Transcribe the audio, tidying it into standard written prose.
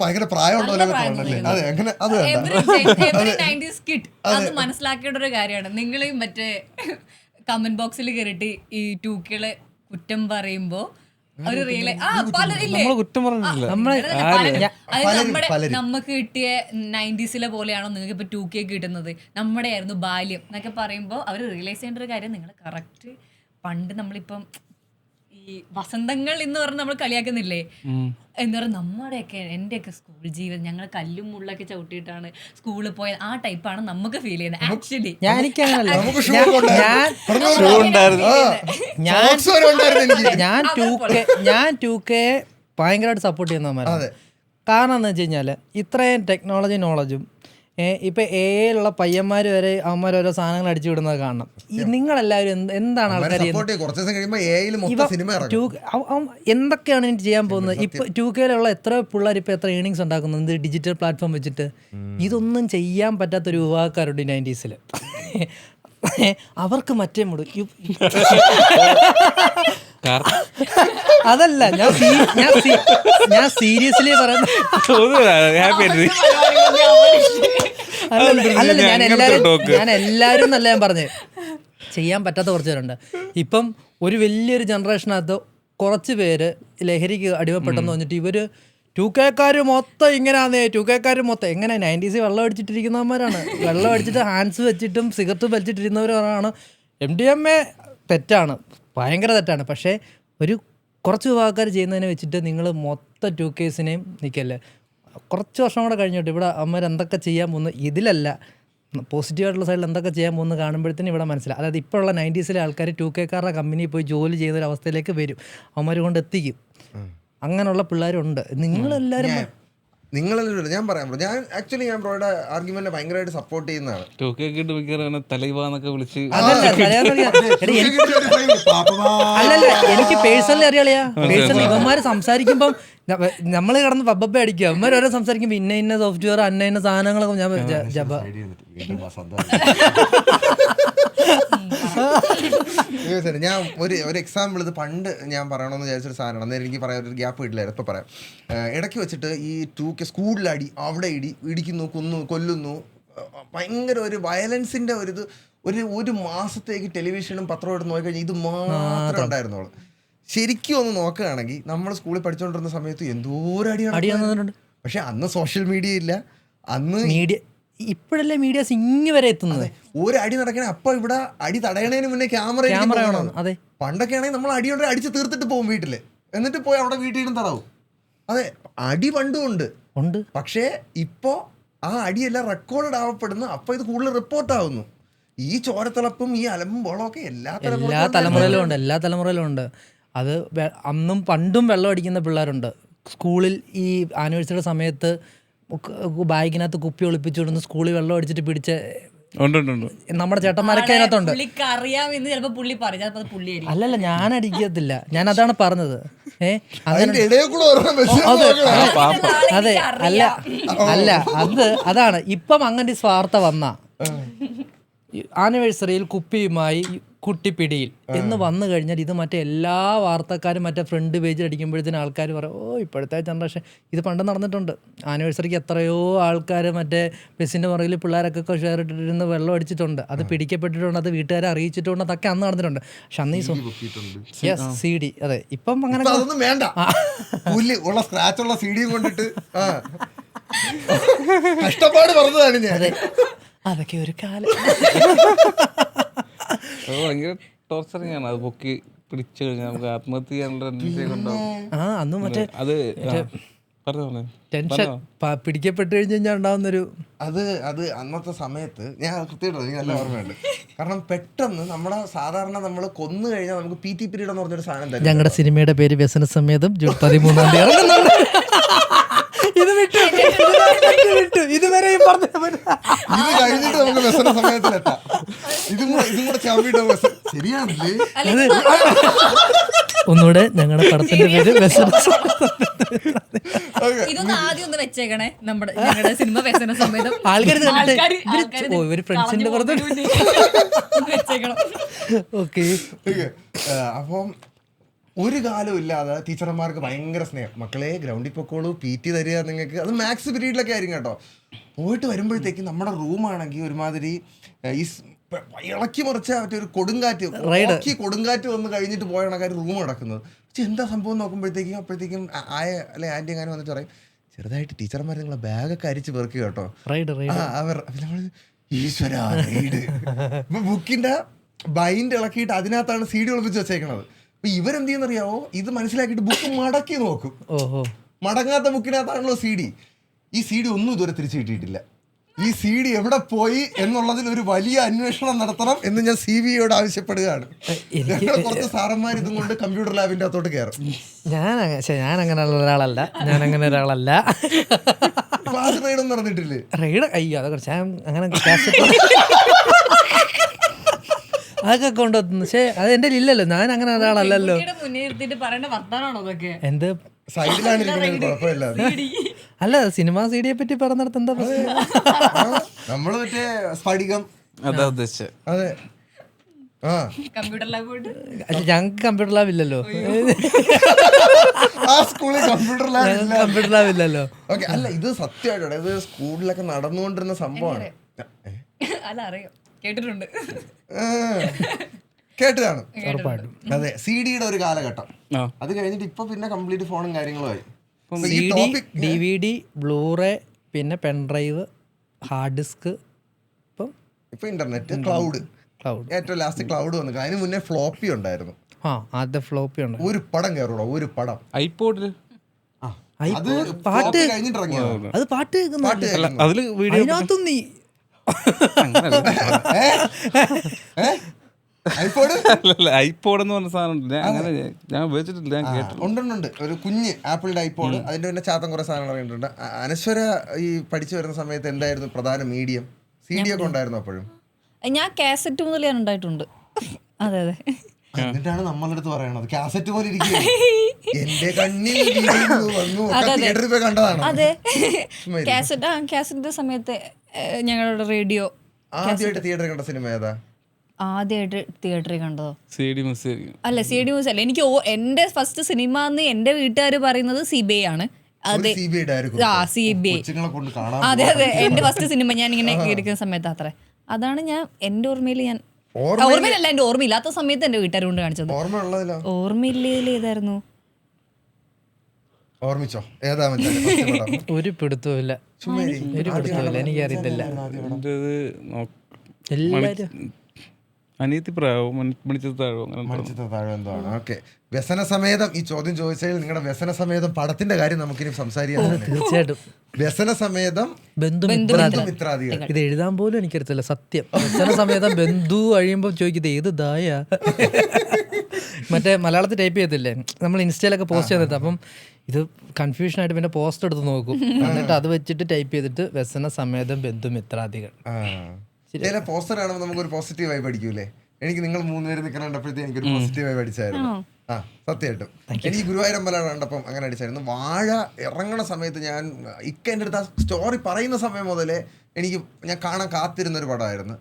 ഭയങ്കര പ്രായമുണ്ടല്ലേ. അതെ, അങ്ങനെ അത് അത് മനസ്സിലാക്കേണ്ട ഒരു കാര്യമാണ്. നിങ്ങൾ മറ്റേ കമന്റ് ബോക്സിൽ കയറിയിട്ട് ഈ 2K കുറ്റം പറയുമ്പോ നമുക്ക് കിട്ടിയ 90s പോലെയാണോ നിങ്ങൾക്ക് ഇപ്പൊ 2K കിട്ടുന്നത്, നമ്മുടെ ആയിരുന്നു ബാല്യം എന്നൊക്കെ പറയുമ്പോ അവര് റിയലൈസ് ചെയ്യേണ്ട ഒരു കാര്യം, നിങ്ങൾ കറക്റ്റ് പണ്ട് നമ്മളിപ്പം ഈ വസന്തങ്ങൾ എന്ന് പറഞ്ഞ് നമ്മൾ കളിയാക്കുന്നില്ലേ എന്ന് പറഞ്ഞാൽ നമ്മുടെയൊക്കെ എന്റെയൊക്കെ സ്കൂൾ ജീവിതം ഞങ്ങൾ കല്ലും മുള്ളൊക്കെ ചവിട്ടിയിട്ടാണ് സ്കൂളിൽ പോയത്. ആ ടൈപ്പാണ് നമുക്ക് ഫീൽ ചെയ്യുന്നത്. ആക്ച്വലി ഞാൻ 2K ഭയങ്കരമായിട്ട് സപ്പോർട്ട് ചെയ്യുന്നവന്മാരാണ്. കാരണം എന്ന് വെച്ച് കഴിഞ്ഞാൽ ഇത്രയും ടെക്നോളജി നോളജും ഇപ്പൊ എയിലുള്ള പയ്യന്മാര് വരെ അവന്മാർ ഓരോ സാധനങ്ങൾ അടിച്ചു വിടുന്നത് കാണണം. നിങ്ങളെല്ലാവരും എന്താണ് ആൾക്കാർ എന്തൊക്കെയാണ് ഇനി ചെയ്യാൻ പോകുന്നത്? ഇപ്പൊ 2Kയിലുള്ള എത്ര പിള്ളേർ ഇപ്പൊ എത്ര ഏണിങ്സ് ഉണ്ടാക്കുന്നത് ഡിജിറ്റൽ പ്ലാറ്റ്ഫോം വെച്ചിട്ട്. ഇതൊന്നും ചെയ്യാൻ പറ്റാത്തൊരു യുവാക്കാരുണ്ട് 90s. അവർക്ക് മറ്റേ മുട് അതല്ല ഞാൻ സീരിയസ്ലി പറയുന്നത്. ഞാൻ എല്ലാരും നല്ല ഞാൻ പറഞ്ഞത് ചെയ്യാൻ പറ്റാത്ത കുറച്ച് പേരുണ്ട്. ഇപ്പം ഒരു വലിയൊരു ജനറേഷനകത്ത് കുറച്ച് പേര് ലഹരിക്ക് അടിമപ്പെട്ടെന്ന് പറഞ്ഞിട്ട് ഇവര് 2Kക്കാര് മൊത്തം ഇങ്ങനെയാന്നേ. 2Kക്കാര് മൊത്തം എങ്ങനെ 90s വെള്ളം അടിച്ചിട്ടിരിക്കുന്നവന്മാരാണ്. വെള്ളം അടിച്ചിട്ട് ഹാൻഡ്സ് വെച്ചിട്ടും സിഗരറ്റ് വലിച്ചിട്ടിരുന്നവരാണ്. MDMA തെറ്റാണ്, ഭയങ്കര തെറ്റാണ്. പക്ഷേ ഒരു കുറച്ച് വിഭാഗക്കാർ ചെയ്യുന്നതിനെ വെച്ചിട്ട് നിങ്ങൾ മൊത്തം 2Ksനെയും നിൽക്കല്ലേ. കുറച്ച് വർഷം കൂടെ കഴിഞ്ഞിട്ട് ഇവിടെ അമ്മമാർ എന്തൊക്കെ ചെയ്യാൻ പോകുന്നു, ഇതിലല്ല പോസിറ്റീവായിട്ടുള്ള സൈഡിൽ എന്തൊക്കെ ചെയ്യാൻ പോകുന്നത് കാണുമ്പോഴത്തേനും ഇവിടെ മനസ്സിലാവും. അതായത് ഇപ്പോഴുള്ള 90s ആൾക്കാർ 2Kക്കാരുടെ കമ്പനിയിൽ പോയി ജോലി ചെയ്യുന്നൊരവസ്ഥയിലേക്ക് വരും, അവന്മാർ കൊണ്ട് എത്തിക്കും. അങ്ങനെയുള്ള പിള്ളേരുണ്ട്. നിങ്ങളെല്ലാവരും ഞാൻ പറയാം ബ്രോ, ഞാൻ ബ്രോയുടെ ആർഗ്യുമെന്റ് ഭയങ്കരമായിട്ട് സപ്പോർട്ട് ചെയ്യുന്നതാണ്. അല്ലല്ല, എനിക്ക് പേഴ്സണലി അറിയാളിയാ. പേഴ്സണലി ഇവന്മാര് സംസാരിക്കുമ്പം നമ്മള് കിടന്ന് പബ്ബ അടിക്കുക. അവന്മാർ ഓരോ സംസാരിക്കുമ്പോ ഇന്ന സോഫ്റ്റ്വെയർ ഇന്ന സാധനങ്ങളൊക്കെ ഞാൻ ഞാൻ ഒരു എക്സാമ്പിൾ, ഇത് പണ്ട് ഞാൻ പറയണമെന്ന് വിചാരിച്ചൊരു സാധനമാണ്. അന്നേരം എനിക്ക് പറയാൻ ഒരു ഗ്യാപ്പ് കിട്ടില്ലായിരുന്നു. ഇപ്പം പറയാം. ഇടയ്ക്ക് വെച്ചിട്ട് ഈ 2K സ്കൂളിൽ അവിടെ ഇടിക്കുന്നു, കൊല്ലുന്നു, ഭയങ്കര ഒരു വയലൻസിൻ്റെ ഒരു മാസത്തേക്ക് ടെലിവിഷനും പത്രവും എടുത്ത് നോക്കിക്കഴിഞ്ഞാൽ ഇത് മാത്രമേ ഉണ്ടായിരുന്നുള്ളൂ. ശരിക്കും ഒന്ന് നോക്കുകയാണെങ്കിൽ നമ്മൾ സ്കൂളിൽ പഠിച്ചുകൊണ്ടിരുന്ന സമയത്ത് എന്തോരം അടിയാണ്. പക്ഷെ അന്ന് സോഷ്യൽ മീഡിയ ഇല്ല, അന്ന് മീഡിയ ഇപ്പോഴല്ലേ മീഡിയാസ് ഇങ്ങ് വരെ എത്തുന്നത്. ഒരു അടി നടക്കണേ അപ്പൊ ഇവിടെ അടി തടയണേന് മുന്നേ ക്യാമറ വേണം. അതെ, പണ്ടൊക്കെ ആണെങ്കിൽ നമ്മൾ അടിയോടെ അടിച്ച് തീർത്തിട്ട് പോകും വീട്ടില്, എന്നിട്ട് പോയി അവിടെ വീട്ടിലും തടവും. അതെ, അടി പണ്ടും ഉണ്ട്. പക്ഷേ ഇപ്പോ ആ അടിയെല്ലാം റെക്കോർഡ് ആവപ്പെടുന്നു. അപ്പൊ ഇത് കൂടുതൽ റിപ്പോർട്ട് ആവുന്നു. ഈ ചോരത്തിളപ്പും ഈ അലമ്പും ബോളമൊക്കെ എല്ലാ തലമുറയിലും ഉണ്ട്. അത് അന്നും പണ്ടും വെള്ളം അടിക്കുന്ന പിള്ളേരുണ്ട്. സ്കൂളിൽ ഈ ആനിവേഴ്സറിയുടെ സമയത്ത് ബാഗിനകത്ത് കുപ്പി ഒളിപ്പിച്ചുകൊടുന്ന് സ്കൂളിൽ വെള്ളം അടിച്ചിട്ട് പിടിച്ച നമ്മുടെ ചേട്ടന്മാരൊക്കെ അതിനകത്തുണ്ട്. അല്ലല്ല, ഞാൻ അടിക്കത്തില്ല, ഞാൻ അതാണ് പറഞ്ഞത്. അതെ, അല്ല അതാണ് ഇപ്പം അങ്ങനെ സ്വാർത്ഥ വന്ന ആനിവേഴ്സറിയിൽ കുപ്പിയുമായി കുട്ടിപ്പിടിയിൽ എന്ന് വന്നു കഴിഞ്ഞാൽ ഇത് മറ്റേ എല്ലാ വാർത്തക്കാരും മറ്റേ ഫ്രണ്ട് പേജിൽ അടിക്കുമ്പോഴത്തേനും ആൾക്കാർ പറയും, ഓ ഇപ്പോഴത്തെ ജനറേഷൻ. ഇത് പണ്ട് നടന്നിട്ടുണ്ട്. ആനിവേഴ്സറിക്ക് എത്രയോ ആൾക്കാർ മറ്റേ ബസ്സിൻ്റെ പുറകിൽ പിള്ളേരൊക്കെ ഷെയർ ഇട്ടിരുന്ന് വെള്ളം അടിച്ചിട്ടുണ്ട്. അത് പിടിക്കപ്പെട്ടിട്ടുണ്ട്, അത് വീട്ടുകാരെ അറിയിച്ചിട്ടുണ്ട്, അതൊക്കെ അന്ന് നടന്നിട്ടുണ്ട്. പക്ഷെ അന്ന് ഈ CD അതെ ഇപ്പം അങ്ങനെ വേണ്ട, സ്ക്രാച്ചുള്ള CD കൊണ്ടിട്ട് കഷ്ടപ്പാട് പറഞ്ഞതാണ് ഞാൻ. അതെ, അതൊക്കെ ഒരു കാലം. ഭയങ്കര ടോർച്ചറിങ് ആണ്. അത് പൊക്കി പിടിച്ചു കഴിഞ്ഞാൽ നമുക്ക് ആത്മഹത്യ ചെയ്യാനുള്ള അന്ന് മറ്റേ അത് ടെൻഷൻ പിടിക്കപ്പെട്ട് കഴിഞ്ഞാൽ ഉണ്ടാവുന്നൊരു അത് അന്നത്തെ സമയത്ത് ഞാൻ കൃത്യമായിട്ട് നല്ല ഓർമ്മയുണ്ട്. കാരണം പെട്ടെന്ന് നമ്മളെ സാധാരണ നമ്മൾ കൊന്നു കഴിഞ്ഞാൽ നമുക്ക് PT പീരീഡ് എന്ന് പറഞ്ഞൊരു സാധനം തരും. ഞങ്ങളുടെ സിനിമയുടെ പേര് വ്യസന സമേതം ജൂൺ 13 ഇറങ്ങുന്നുണ്ട്. ഇത് ഇതുവരെയും പറഞ്ഞു. ഇത് കഴിഞ്ഞിട്ട് നമുക്ക് വ്യസന സമയത്തിലെത്താം. ഇതും കൂടെ ചവിട്ടിട്ട് ശരിയാണല്ലേ. ഒന്നുകൂടെ ഞങ്ങളുടെ പടത്തിന്റെ പേര് വ്യസന. ഇതൊന്ന് ആദ്യം ഒന്ന് വെച്ചേക്കണേ, ഞങ്ങളുടെ സിനിമ വ്യസന സമേതം. ആൾക്കാർ ഒരു ഫ്രണ്ട്സിന്റെ വെച്ചേക്കണം. ഓക്കെ, അപ്പം ഒരു കാലം ഇല്ലാതെ ടീച്ചർമാർക്ക് ഭയങ്കര സ്നേഹം. മക്കളെ ഗ്രൗണ്ടിൽ പൊക്കോളൂ, PT തരിക നിങ്ങൾക്ക്. അത് മാത്സ് പീരീഡിലൊക്കെ ആയിരിക്കും കേട്ടോ. പോയിട്ട് വരുമ്പോഴത്തേക്കും നമ്മുടെ റൂമാണെങ്കിൽ ഒരുമാതിരി ഈ ഇളക്കി മറിച്ച മറ്റേ ഒരു കൊടുങ്കാറ്റ് വന്ന് കഴിഞ്ഞിട്ട് പോയ കണക്കാർ റൂം കിടക്കുന്നത്. പക്ഷെ എന്താ സംഭവം അപ്പോഴത്തേക്കും അല്ലെ ആൻറ്റി അങ്ങനെ വന്നിട്ട് പറയും, ചെറുതായിട്ട് ടീച്ചർമാർ നിങ്ങളെ ബാഗൊക്കെ അരിച്ച് പെറുക്കി കേട്ടോ. ഈശ്വര ബുക്കിന്റെ ബൈൻഡ് ഇളക്കിയിട്ട് അതിനകത്താണ് CD ഒളിപ്പിച്ച് വെച്ചേക്കണത്. അപ്പൊ ഇവരെന്ത് ചെയ്യുന്നറിയാവോ, ഇത് മനസ്സിലാക്കിയിട്ട് ബുക്ക് മടക്കി നോക്കും. മടങ്ങാത്ത ബുക്കിനകത്താണല്ലോ CD. ഈ CD ഒന്നും ഇതുവരെ തിരിച്ചു കിട്ടിയിട്ടില്ല. ഈ CD എവിടെ പോയി എന്നുള്ളതിൽ ഒരു വലിയ അന്വേഷണം നടത്തണം എന്ന് ഞാൻ CBയോട് ആവശ്യപ്പെടുകയാണ്. കുറച്ച് സാറന്മാർ ഇതും കൊണ്ട് കമ്പ്യൂട്ടർ ലാബിന്റെ അകത്തോട്ട് കയറും. ഞാൻ അങ്ങനെയുള്ള ഒരാളല്ല. ക്ലാസ് റൈഡൊന്നും നടന്നിട്ടില്ലേ? റൈഡ് അയ്യോ അതൊക്കെ അങ്ങനെ അതൊക്കെ കൊണ്ടുവന്നു. പക്ഷേ അത് എൻ്റെ ഇല്ലല്ലോ, ഞാൻ അങ്ങനെ ഒരാളല്ലല്ലോ. എന്ത് സൈഡിലാണ് കുഴപ്പമില്ല. അല്ല സിനിമ CDയെ പറ്റി പറഞ്ഞിടത്ത് എന്താ പ്രശ്നം? നമ്മള് മറ്റേ സ്ഫടികം അതാ ഉദ്ദേശിച്ചത്. അതെ. കമ്പ്യൂട്ടർ ലാബ് ഞങ്ങൾക്ക് കമ്പ്യൂട്ടർ ലാബ് ഇല്ലല്ലോ. ആ സ്കൂളിൽ കമ്പ്യൂട്ടർ ലാബ് കമ്പ്യൂട്ടർ ലാബ് ഇല്ലല്ലോ. ഓക്കെ, അല്ല ഇത് സത്യമായിട്ടോ, ഇത് സ്കൂളിലൊക്കെ നടന്നുകൊണ്ടിരുന്ന സംഭവമാണ്. അല്ല അറിയാം, കേട്ടിട്ടുണ്ട്. കേട്ട് കാണും അതെ. CD-യുടെ ഒരു കാലഘട്ടം. അത് കഴിഞ്ഞിട്ട് ഇപ്പൊ പിന്നെ കംപ്ലീറ്റ് ഫോണും കാര്യങ്ങളുമായി. DVD, ബ്ലൂറേ, പിന്നെ പെൻഡ്രൈവ്, ഹാർഡ് ഡിസ്ക്, ഇപ്പൊ ഇന്റർനെറ്റ്, ക്ലൗഡ്. ഏറ്റവും ലാസ്റ്റ് ക്ലൗഡ് വന്നു. അതിന് മുന്നേ ഫ്ലോപ്പി ഉണ്ടായിരുന്നു. ഫ്ലോപ്പി ഉണ്ട്. ഒരു പടം കയറൂടോ, ഒരു പടം ഐപോഡിൽ അത് പാട്ട് കഴിഞ്ഞിട്ട് ഇറങ്ങിയത്. അത് പാട്ട് അതില് വീഡിയോ അതിനകത്തും നീ ഐപോഡ് എന്ന് പറഞ്ഞ സാധനം ഉണ്ട്. ഞാൻ ഉപയോഗിച്ചിട്ടില്ല, ഞാൻ കേട്ടു. ഉണ്ട് ഒരു കുഞ്ഞ് ആപ്പിളിന്റെ ഐപോഡ്. അതിന്റെ പിന്നെ ചാത്തം കുറെ സാധനങ്ങൾ ഇറങ്ങിയിട്ടുണ്ട്. അനശ്വര ഈ പഠിച്ചു വരുന്ന സമയത്ത് എന്തായിരുന്നു പ്രധാന മീഡിയം? CD ഒക്കെ ഉണ്ടായിരുന്നു അപ്പോഴും? ഞാൻ കാസറ്റ് മുതൽ ഞാൻ ഉണ്ടായിട്ടുണ്ട്. അതെ അതെ. എന്നിട്ടാണ് നമ്മളടുത്ത് പറയണത് കാസറ്റ് പോലെ ഇരിക്കുക. എന്റെ കണ്ണിൽ വന്നു തിയേറ്ററിൽ പോയി കണ്ടതാണ്. അതെ, കാസറ്റിന്റെ സമയത്ത് ഞങ്ങളുടെ റേഡിയോ. ആദ്യമായിട്ട് തിയേറ്ററിൽ കണ്ട സിനിമ ഏതാ? ആദ്യമായിട്ട് തിയേറ്ററിൽ കണ്ടതോ? CD മ്യൂസിക് അല്ല, CD മ്യൂസിക് അല്ല. എനിക്ക് എന്റെ ഫസ്റ്റ് സിനിമ എന്ന് എന്റെ വീട്ടുകാർ പറയുന്നത് CBI ആണ്. അതെ, CBI. അതെ അതെ, എന്റെ ഫസ്റ്റ് സിനിമ ഞാൻ ഇങ്ങനെ ഇരിക്കുന്ന സമയത്ത് അത്ര. അതാണ് ഞാൻ എന്റെ ഓർമ്മയില്, ഞാൻ ഓർമ്മയിലല്ല, എന്റെ ഓർമ്മയില്ലാത്ത സമയത്ത് എന്റെ വീട്ടുകാർ കൊണ്ട് കാണിച്ചത്. ഓർമ്മയില്ലേ ഏതായിരുന്നു? ഓർമ്മിച്ചോ? ഏതാ? ഒരു പിടുത്തമില്ല, എനിക്കറിയത്തില്ല. എല്ലാരും വ്യസനസമേതം. ഈ ചോദ്യം ചോദിച്ചതിൽ നിങ്ങളുടെ വ്യസനസമേതം പടത്തിന്റെ കാര്യം നമുക്കിനി സംസാരിക്കാം. തീർച്ചയായിട്ടും. വ്യസനസമേതം ബന്ധുമിത്രാദികൾ. ഇത് എഴുതാൻ പോലും എനിക്കറിയത്തില്ല സത്യം. വ്യസനസമേതം ബന്ധു കഴിയുമ്പോ ചോദിക്കുന്നത് ഏത് ദായ. മറ്റേ മലയാളത്തിൽ ടൈപ്പ് ചെയ്യത്തില്ലേ നമ്മൾ ഇൻസ്റ്റയിലൊക്കെ പോസ്റ്റ് ചെയ്തിട്ട്, അപ്പം ഇത് കൺഫ്യൂഷൻ ആയിട്ട് പിന്നെ പോസ്റ്റ് എടുത്ത് നോക്കും. എന്നിട്ട് അത് വെച്ചിട്ട് ടൈപ്പ് ചെയ്തിട്ട് വ്യസനസമേതം ബന്ധുമിത്രാദികൾ. ചില പോസ്റ്റർ കാണുമ്പോൾ നമുക്കൊരു പോസിറ്റീവ് ആയി പഠിക്കൂലേ? എനിക്ക് നിങ്ങൾ 3 പേര് നിൽക്കണം കണ്ടപ്പോഴത്തേക്ക് എനിക്കൊരു പോസിറ്റീവ് ആയി പഠിച്ചായിരുന്നു. സത്യമായിട്ടും എനിക്ക് ഗുരുവായൂരമ്പലം കണ്ടപ്പം അങ്ങനെ അടിച്ചായിരുന്നു. വാഴ ഇറങ്ങണ സമയത്ത് ഞാൻ എൻ്റെ അടുത്ത് ആ സ്റ്റോറി പറയുന്ന സമയം മുതലേ ഞാൻ കാണാൻ കാത്തിരുന്നൊരു പടമായിരുന്നു.